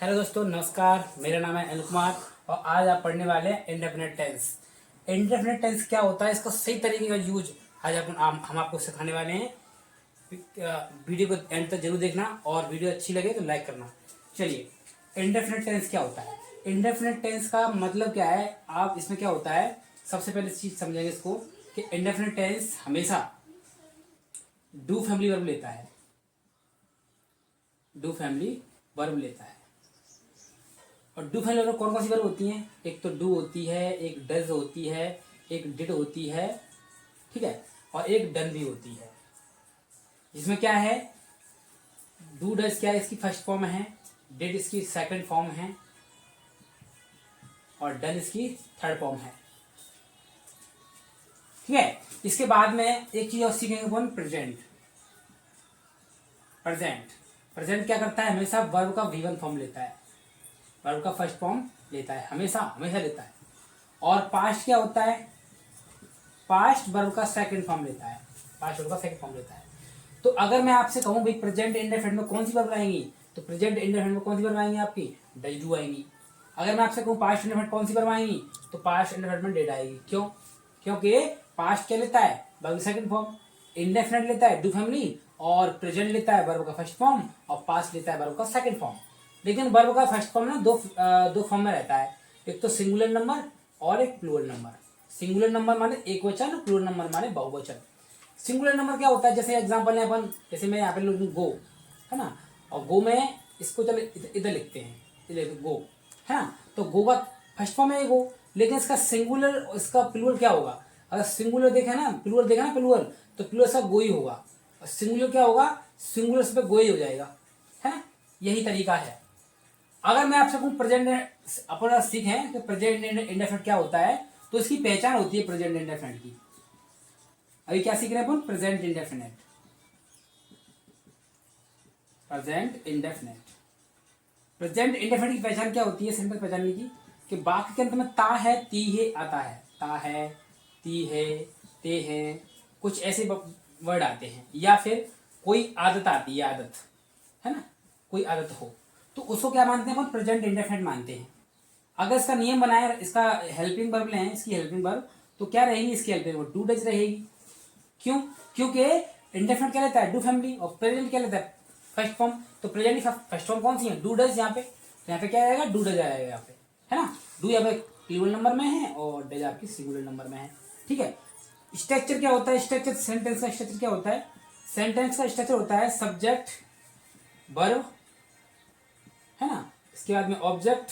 Hello दोस्तों, नमस्कार। मेरा नाम है अनिल कुमार और आज आप पढ़ने वाले हैं इंडेफिनिट टेंस। इंडेफिनिट टेंस क्या होता है, इसका सही तरीके का यूज आज हम आपको सिखाने वाले हैं। वीडियो को एंड तक जरूर देखना और वीडियो अच्छी लगे तो लाइक करना। चलिए, इंडेफिनिट टेंस क्या होता है। इंडेफिनिट टेंस का मतलब क्या है, आप इसमें क्या होता है, सबसे पहले चीज समझेंगे इसको कि इंडेफिनिट टेंस हमेशा डू फैमिली वर्ब लेता है। डू फैमिली वर्ब लेता है। और डू फैमिली वर्ब कौन कौन सी वर्ब होती हैं? एक तो डू होती है, एक डज होती है, एक डिड होती है, ठीक है, और एक डन भी होती है। इसमें क्या है, डू डज क्या है, इसकी फर्स्ट फॉर्म है, डिड इसकी सेकंड फॉर्म है और डन इसकी थर्ड फॉर्म है। ठीक है, इसके बाद में एक चीज और सीखेंगे अपन, प्रेजेंट। प्रेजेंट प्रेजेंट क्या करता है, हमेशा वर्ब का V1 फॉर्म लेता है, वर्ब का फर्स्ट फॉर्म लेता है, हमेशा हमेशा लेता है। और पास्ट क्या होता है, पास्ट वर्ब का सेकंड फॉर्म लेता है, पास्ट वर्ब का सेकंड फॉर्म लेता है। तो अगर मैं आपसे कहूं भाई प्रेजेंट इंडेफिनिट में कौन सी वर्ब आएंगी, तो प्रेजेंट इंडेफिनिट में कौन सी वर्ब आएंगी आपकी, डज डू आएंगी। अगर मैं आपसे कहूं पास्ट इंडेफिनिट कौन सी वर्ब आएंगी, तो पास्ट इंडेफिनिट में डिड आएगी। क्यों? क्योंकि पास्ट क्या लेता है, वर्ब का सेकंड फॉर्म, इंडेफिनिट लेता है डू फैमिली, और प्रेजेंट लेता है वर्ब का फर्स्ट फॉर्म, और पास्ट लेता है वर्ब का सेकंड फॉर्म। लेकिन वर्ब का फर्स्ट फॉर्म ना दो फॉर्म में रहता है, एक तो सिंगुलर नंबर और एक प्लूरल नंबर। सिंगुलर नंबर माने एक वचन और प्लूरल नंबर माने बहुवचन। सिंगुलर नंबर क्या होता है, जैसे एग्जांपल है अपन, जैसे मैं यहाँ पे लिखूं गो, है ना, और गो में इसको चलो इधर लिखते हैं, इधर गो, है ना, तो गो का फर्स्ट फॉर्म है गो, लेकिन इसका सिंगुलर, इसका प्लूरल क्या होगा, अगर सिंगुलर देखा ना, प्लूरल देखा ना, प्लूरल, तो प्लूरल सब गो ही होगा, और सिंगुलर क्या होगा, सिंगुलर से गो ही हो जाएगा, है ना। यही तरीका है। अगर मैं आपसे कहूँ प्रेजेंट, अपन सीखें कि प्रेजेंट इंडेफिनिट क्या होता है, तो इसकी पहचान होती है प्रेजेंट इंडेफिनिट की। अभी क्या सीख रहे हैं अपन, present indefinite. Present indefinite, present indefinite की पहचान क्या होती है, सिंपल पहचानने की, कि वाक्य के अंत में ता है ती है आता है, ता है ती है ते है, कुछ ऐसे वर्ड आते हैं, या फिर कोई आदत आती है, आदत, है ना, कोई आदत हो, तो उसको क्या मानते हैं अपन, प्रेजेंट इंडेफिनिट मानते हैं। अगर इसका नियम बनाए, इसका हेल्पिंग वर्ब लें, इसकी हेल्पिंग वर्ब, तो क्या रहेगी इसकी हेल्पिंग वर्ब, डू डज रहेगी। क्यों? क्योंकि इंडेफिनिट क्या लेता है, डू फैमिली, और प्रेजेंट क्या लेता है, फर्स्ट फॉर्म। तो प्रेजेंट की फर्स्ट फॉर्म कौन सी है, डू डज। यहाँ पे तो यहाँ पे क्या आएगा, डू डज आएगा यहाँ पे, है ना। डू यहाँ पे प्लूरल नंबर में है और डज आपकी सिंगुलर नंबर में है। ठीक है। स्ट्रक्चर क्या होता है, स्ट्रक्चर सेंटेंस का स्ट्रक्चर क्या होता है, सेंटेंस का स्ट्रक्चर होता है सब्जेक्ट वर्ब, है ना, इसके बाद में ऑब्जेक्ट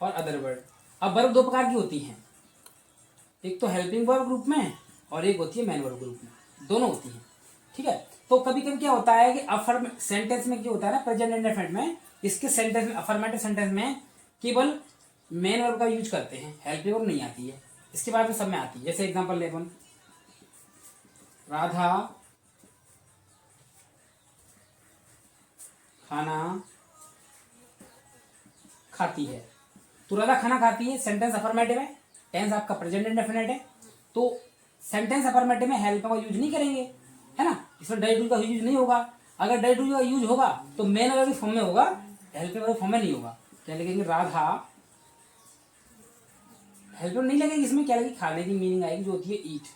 और अदर वर्ड। अब वर्ब दो प्रकार की होती हैं, एक तो हेल्पिंग वर्ब ग्रुप में और एक होती है मेन वर्ब ग्रुप में, दोनों होती हैं। ठीक है। तो कभी कभी क्या होता है कि अफर्म सेंटेंस में क्या होता है ना, प्रेजेंट इंडेफिनिट में, इसके सेंटेंस में, अफर्मेटिव सेंटेंस में केवल मेन वर्ब का यूज करते हैं, हेल्पिंग वर्ब नहीं आती है, इसके बाद में सब में आती है। जैसे एग्जांपल ले अपन, राधा खाना खाती है, तो राधा खाना खाती है, सेंटेंस अफर्मेटिव है, टेंस आपका प्रेजेंट इंडेफिनिट है, तो सेंटेंस अफर्मेटिव में हेल्प का यूज नहीं करेंगे, है ना, इसमें डज डू का यूज नहीं होगा। अगर डज डू का यूज होगा तो मेन वर्ब फॉर्म में होगा, हेल्प वर्ब फॉर्म में नहीं होगा। क्या लिखेंगे, राधा, हेल्प नहीं लगेगी इसमें, क्या लगेगी, खाने की मीनिंग आएगी जो होती है ईट,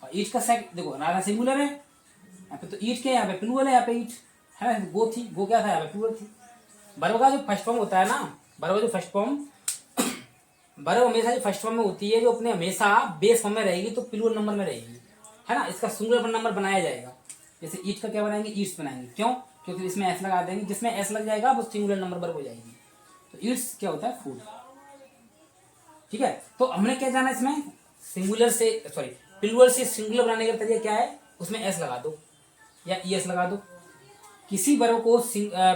और ईट का सेकंड देखो, राधा सिंगुलर है यहाँ पे, तो ईट क्या है, यहाँ पे प्लूरल है, यहाँ पे ईट, है ना, गो थी, गो क्या था, यहाँ पे प्लूरल थी। वर्ब का जो फर्स्ट फॉर्म होता है ना, वर्ब जो फर्स्ट फॉर्म, वर्ब हमेशा जो फर्स्ट फॉर्म में होती है, जो अपने हमेशा बेस फॉर्म में रहेगी, तो प्लूरल नंबर में रहेगी, है ना, इसका सिंगुलर नंबर बनाया जाएगा। जैसे ईट का क्या बनाएंगे, ईट्स बनाएंगे, क्यों, क्योंकि इसमें एस लगा देंगे, जिसमें एस लग जाएगा वो सिंगुलर नंबर वर्ब हो जाएगी। तो ईट्स क्या होता है, फूड। ठीक है। तो हमने क्या जाना इसमें, सिंगुलर से सॉरी प्लूरल से सिंगुलर बनाने का तरीका क्या है, उसमें एस लगा दो या ई एस लगा दो। किसी वर्ब को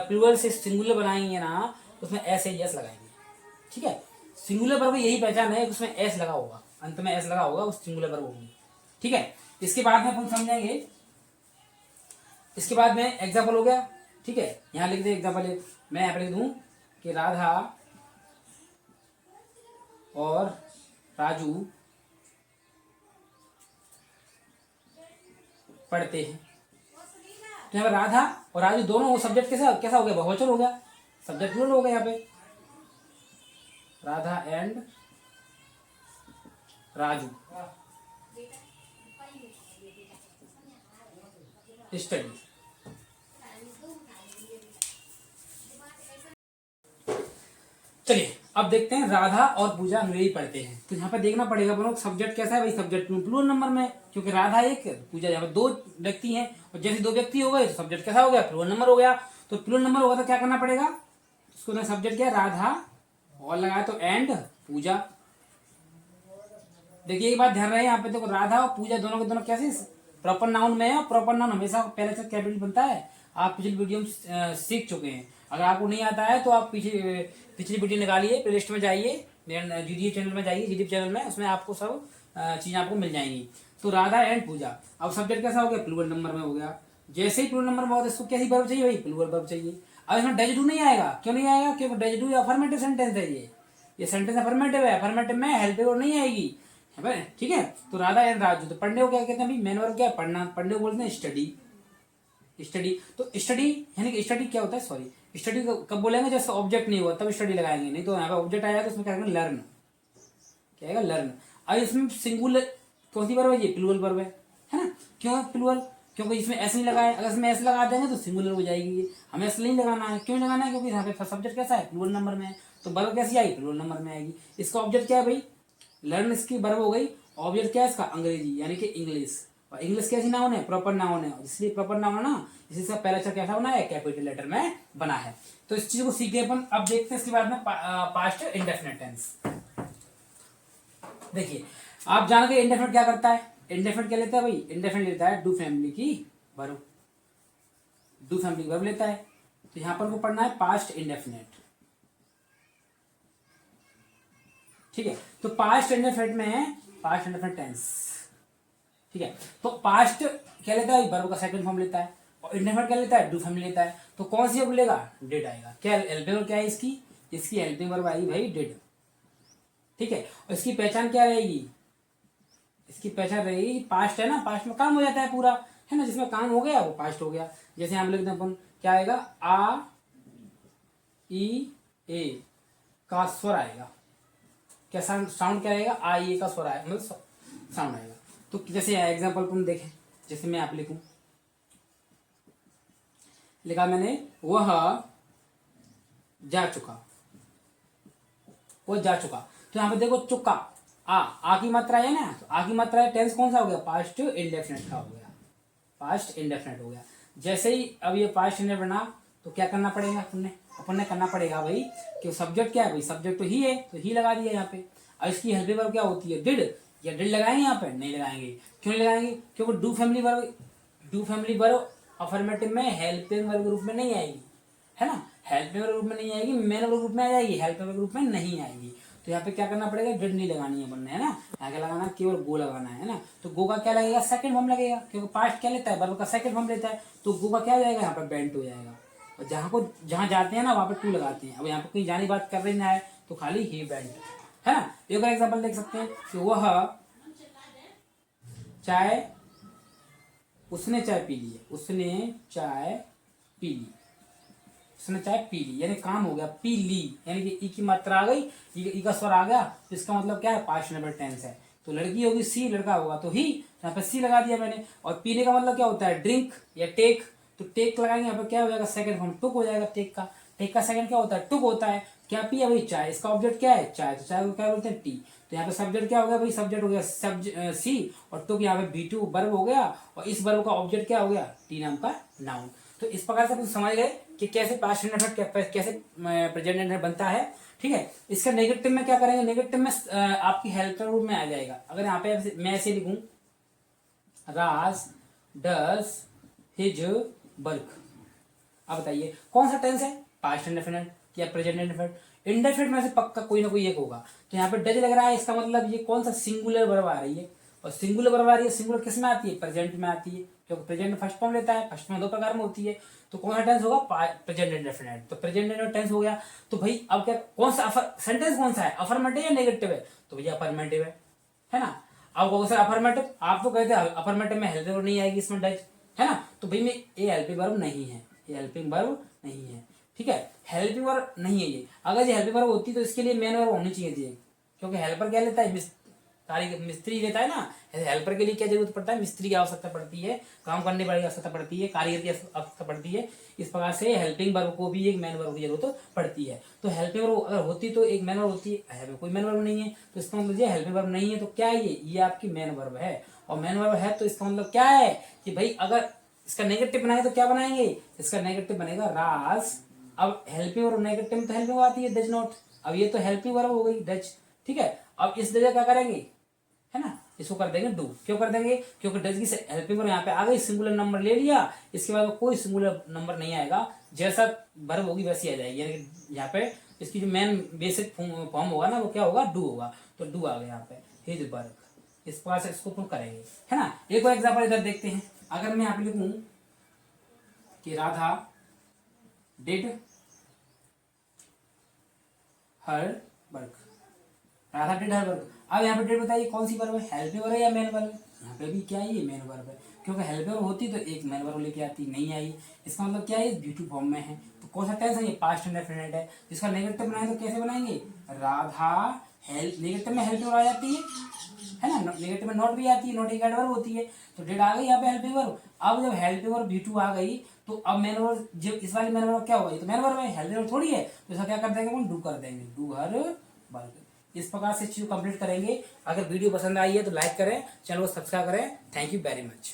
प्लूरल से सिंगुलर बनाएंगे ना, उसमें एस या एस लगाएंगे। ठीक है। सिंगुलर वर्ब यही पहचान है, उसमें एस लगा होगा, अंत में एस लगा होगा, उस सिंगुलर वर्ब होगी। ठीक है। इसके बाद में अपन समझेंगे, इसके बाद में एग्जाम्पल हो गया। ठीक है, यहाँ लिख दे एग्जाम्पल, मैं यहाँ पर लिख दूं कि राधा और राजू पढ़ते हैं, तो यहाँ पर राधा और राजू दोनों सब्जेक्ट कैसा कैसा हो गया, बहुवचन हो गया, सब्जेक्ट प्लूरल हो गया यहाँ पे, राधा एंड राजू स्टडी। चलिए अब देखते हैं राधा और पूजा अंग्रेजी पढ़ते हैं। तो यहाँ पे देखना पड़ेगा अपन सब्जेक्ट कैसा है भाई, सब्जेक्ट प्लूरल नंबर में, क्योंकि राधा एक पूजा यहाँ पे दो व्यक्ति हैं, और जैसे दो व्यक्ति हो गए तो सब्जेक्ट कैसा हो गया, प्लूरल नंबर हो गया। तो प्लूरल नंबर होगा तो क्या करना पड़ेगा, उसको सब्जेक्ट क्या राधा और लगाया तो एंड पूजा। देखिए एक बात ध्यान रहे यहाँ पे, देखो राधा और पूजा दोनों के दोनों कैसे प्रॉपर नाउन में है। प्रॉपर नाउन हमेशा पहले से कैपिटल बनता है, आप पिछली वीडियो में सीख चुके हैं। अगर आपको नहीं आता है तो आप पिछली वीडियो निकालिए, प्ले लिस्ट में जाइए, जीडीए चैनल में जाइए, जीडीए चैनल में, उसमें आपको सब चीजें आपको मिल जाएंगी। तो राधा एंड पूजा, अब सब्जेक्ट कैसा हो गया, प्लूरल नंबर में हो गया। जैसे ही प्लूरल नंबर में होगा इसको कैसी वर्ब चाहिए भाई, प्लूरल वर्ब चाहिए। अब इसमें डज डू नहीं आएगा, क्यों नहीं आएगा, क्योंकि डज डू अफर्मेटिव सेंटेंस है, ये सेंटेंस अफर्मेटिव है, अफर्मेटिव में हेल्प वर्ब नहीं आएगी, ठीक है। तो राधा एंड राजू, तो पढ़ने को क्या कहते हैं भाई, मेन वर्ब क्या है, पढ़ना, पढ़ने को बोलते हैं स्टडी। स्टडी, तो स्टडी यानी कि स्टडी क्या होता है, सॉरी स्टडी कब बोलेंगे, जैसे ऑब्जेक्ट नहीं हुआ तब स्टडी लगाएंगे, नहीं तो यहाँ पे ऑब्जेक्ट आया तो उसमें क्या करेंगे, लर्न, क्या आएगा, लर्न। अब इसमें सिंगुलर कौन सी वर्ब है, ये प्लूरल वर्ब है ना। क्यों प्लूरल, क्योंकि इसमें ऐसे नहीं लगाए, अगर इसमें ऐसे लगा देंगे तो सिंगुलर हो जाएगी, हमें ऐसे नहीं लगाना है। क्यों लगाना है, क्योंकि यहाँ पे सब्जेक्ट कैसा है, प्लूरल नंबर में है, तो वर्ब कैसी आई, प्लूरल नंबर में आएगी। इसका ऑब्जेक्ट क्या है भाई, लर्न, इसकी वर्ब हो गई, ऑब्जेक्ट क्या है इसका, अंग्रेजी यानी कि इंग्लिश, और इंग्लिश कैसी नाउन है, प्रॉपर नाउन है, इसलिए प्रॉपर नाउन है ना, इसी से पहला अक्षर कैसा बना है, कैपिटल लेटर में बना है। तो इस चीज को सीखे अपन। अब देखते हैं इसके बाद में पास्ट इंडेफिनिट टेंस। देखिए आप जान गए इंडेफिनिट क्या करता है, इंडेफिनिट क्या लेता है भाई, इंडेफिनिट लेता है डू फैमिली की वर्ब, डू फैमिली की वर्ब लेता है। तो यहां पर को पढ़ना है पास्ट इंडेफिनिट, ठीक है। तो पास्ट इंडेफिनिट में पास्ट इंडेफिनिट टेंस, ठीक है। तो पास्ट क्या लेता है, वर्ब का सेकंड फॉर्म लेता है, और इंडेफिनिट क्या लेता है, डू फैमिली लेता है। तो कौन सी वर्ब लेगा, डिड आएगा। क्या हेल्पिंग वर्ब क्या है इसकी, इसकी हेल्पिंग वर्ब आई भाई डिड, ठीक है। और इसकी पहचान क्या रहेगी, इसकी पहचान रहेगी पास्ट है ना, पास्ट में काम हो जाता है पूरा, है ना, जिसमें काम हो गया वो पास्ट हो गया। जैसे हम लिखते हैं अपन, क्या आएगा, आ ई ए का स्वर आएगा, क्या साउंड क्या आएगा, आ ई ए का स्वर आएगा, मतलब साउंड आएगा। तो जैसे एग्जांपल अपन देखें, जैसे मैं आप लिखूं, लिखा मैंने वह जा चुका, वो जा चुका। तो यहां पे देखो चुका, आ की मात्रा है ना, तो आ की मात्रा है, टेंस कौन सा हो गया, पास्ट इंडेफिनिट का हो गया, पास्ट इंडेफिनिट हो गया। जैसे ही अब ये पास्ट इंडेफिनिट बना तो क्या करना पड़ेगा, अपन ने करना पड़ेगा भाई कि सब्जेक्ट क्या है भाई, सब्जेक्ट तो ही है, तो ही लगा दिया यहाँ पे। और इसकी हेल्पिंग वर्ब क्या होती है, डिड, या डिड लगाएंगे यहाँ पे, नहीं लगाएंगे। क्यों नहीं लगाएंगे, क्योंकि डू फैमिली वर्ब अफर्मेटिव में हेल्पिंग वर्ब के रूप में नहीं आएगी, है ना, हेल्पिंग वर्ब रूप में नहीं आएगी, मेन वर्ब रूप में आ जाएगी, हेल्पिंग वर्ब रूप में नहीं आएगी। तो यहाँ पे क्या करना पड़ेगा, डिड नहीं लगानी है बनना, है ना, यहाँ क्या लगाना, केवल गो लगाना है ना। तो गो का क्या लगेगा, सेकंड फॉर्म लगेगा, क्योंकि पास्ट क्या लेता है, वर्ब का सेकंड फॉर्म लेता है, तो गो का क्या हो जाएगा, यहाँ पर बेंट हो जाएगा। और जहाँ जाते हैं ना वहाँ पे टू लगाते हैं। अब यहाँ पे कहीं जाने की बात कर रही ना है तो खाली ही बेंट, है ना। एक और एग्जाम्पल देख सकते हैं कि वह चाय, उसने चाय पी ली, उसने चाय पी ली, उसने चाय पी ली, यानी काम हो गया, पी ली, यानी कि ई की मात्रा आ गई, ई का स्वर आ गया, तो इसका मतलब क्या है, पास्ट इंडेफिनिट टेंस है। तो लड़की होगी सी, लड़का होगा तो ही, यहाँ पे सी लगा दिया मैंने। और पीने का मतलब क्या होता है, ड्रिंक या टेक, तो टेक लगाएंगे यहाँ पे क्या हो जाएगा, सेकंड फॉर्म टुक हो जाएगा, टेक का सेकंड क्या होता है, टुक होता है। क्या पिया भाई, चाय, इसका ऑब्जेक्ट क्या है, चाय, तो चाय को क्या बोलते हैं, टी। तो यहाँ पे सब्जेक्ट क्या हो गया भाई, सब्जेक्ट हो गया सी, और टुक यहाँ पे B2 वर्ब हो गया, और इस वर्ब का ऑब्जेक्ट क्या हो गया, टी नाम का नाउन। तो इस प्रकार से आप समझ गए कि कैसे पास्ट इंडेफिनिट कैसे प्रेजेंट इंडेफिनिट बनता है, ठीक है। इसका नेगेटिव में क्या करेंगे, नेगेटिव में आपकी हेल्पर रूप में आ जाएगा। अगर यहाँ पे मैं ऐसे लिखूं, राज डज हिज वर्क, अब बताइए कौन सा टेंस है, पास्ट इंडेफिनिट या प्रेजेंट इंडेफिनिट। इंडेफिनिट में से पक्का कोई ना कोई एक होगा। तो यहाँ पे डज लग रहा है, इसका मतलब ये कौन सा, सिंगुलर वर्ब आ रही है, और सिंगुलर वर्ब आ रही है, सिंगुलर किस में आती है, प्रेजेंट में आती है, क्योंकि प्रेजेंट फर्स्ट फॉर्म लेता है, फर्स्ट में दो प्रकार में होती है। तो कौन सा टेंस होगा, प्रेजेंट इंडेफिनिट। तो प्रेजेंट इंडेफिनिट टेंस हो गया। तो भाई अब क्या, कौन सा सेंटेंस कौन सा है, अफर्मेटिव या नेगेटिव है, तो भैया अफर्मेटिव है ना। अब कौन सा अफर्मेटिव, आप तो कहते हैं अफर्मेटिव में हेल्पिंग वर्ब नहीं आएगी इसमें डज, है ना। तो भाई में ये हेल्पिंग वर्ब नहीं है, ये हेल्पिंग वर्ब नहीं है, ठीक है, हेल्पिंग वर्ब नहीं है ये। अगर ये हेल्पिंग वर्ब होती तो इसके लिए मेन वर्ब होनी चाहिए थी, क्योंकि हेल्पर क्या लेता है, मिस्त्री लेता है ना। हेल्पर के लिए क्या जरूरत पड़ता है, मिस्त्री की आवश्यकता पड़ती है, काम करने वाली आवश्यकता पड़ती है, कारीगर की आवश्यकता पड़ती है। इस प्रकार से हेल्पिंग वर्ब को भी एक मैन वर्ब की जरूरत पड़ती है। तो हेल्पिंग वर्ब अगर होती तो एक मैन वर्ब होती है, कोई मैन वर्ब नहीं है तो इसका मतलब हेल्पिंग वर्ब नहीं है तो क्या है, ये आपकी मैन वर्ब है। और मैन वर्ब है तो इसका मतलब क्या है कि भाई अगर इसका नेगेटिव बनाए तो क्या बनाएंगे, इसका नेगेटिव बनेगा राज। अब हेल्पिंग वर्ब नेगेटिव में तो हेल्पिंग आती है डज नॉट, अब ये तो हेल्पिंग वर्ब हो गई डज, ठीक है। अब इस जगह क्या करेंगे, है ना, इसको कर देंगे डू। क्यों कर देंगे, क्योंकि डज की हेल्पिंग वर्ब यहाँ पे आ गई, सिंगुलर नंबर ले लिया, इसके बाद कोई सिंगुलर नंबर नहीं आएगा, जैसा वर्ब होगी वैसी आ जाएगी। यानी कि यहाँ पे इसकी जो मेन बेसिक फॉर्म होगा ना वो क्या होगा, डू होगा। तो डू आ गया यहाँ पे, हिज वर्क। इस प्रकार से इसको प्रूव करेंगे, है ना। एक और एग्जाम्पल इधर देखते हैं। अगर मैं यहाँ पे लिखूं कि Radha did her work, Radha did her work. अब यहाँ पे डिड बताइए कौन सी वर्ब है, हेल्पिंग वर्ब है या मेन वर्ब है, यहाँ पे भी क्या है, ये मेन वर्ब है, क्योंकि हेल्पिंग वर्ब होती तो एक मेन वर्ब लेके आती, नहीं आई। इसका मतलब क्या है, बी टू फॉर्म में है। तो कौन सा टेंस है, ये पास्ट इंडेफिनिट है। जिसका नेगेटिव बनाए तो कैसे बनाएंगे, राधा हेल्प, नेगेटिव में हेल्पिंग वर्ब आ जाती है ना, नेगेटिव में नॉट भी आती है, नॉट एक एडवर्ब होती है। तो डिड आ गई यहाँ पे हेल्पिंग वर्ब। अब जब हेल्पिंग वर्ब बी टू आ गई तो अब मेन वर्ब, जब इस वाली मेन वर्ब क्या होगा, ये तो मेन वर्ब है, हेल्पिंग वर्ब थोड़ी है, तो इसका क्या कर देंगे हम, डू कर देंगे, डू हर वर्क। इस प्रकार से चीज कंप्लीट करेंगे। अगर वीडियो पसंद आई है तो लाइक करें, चैनल को सब्सक्राइब करें। Thank you very much.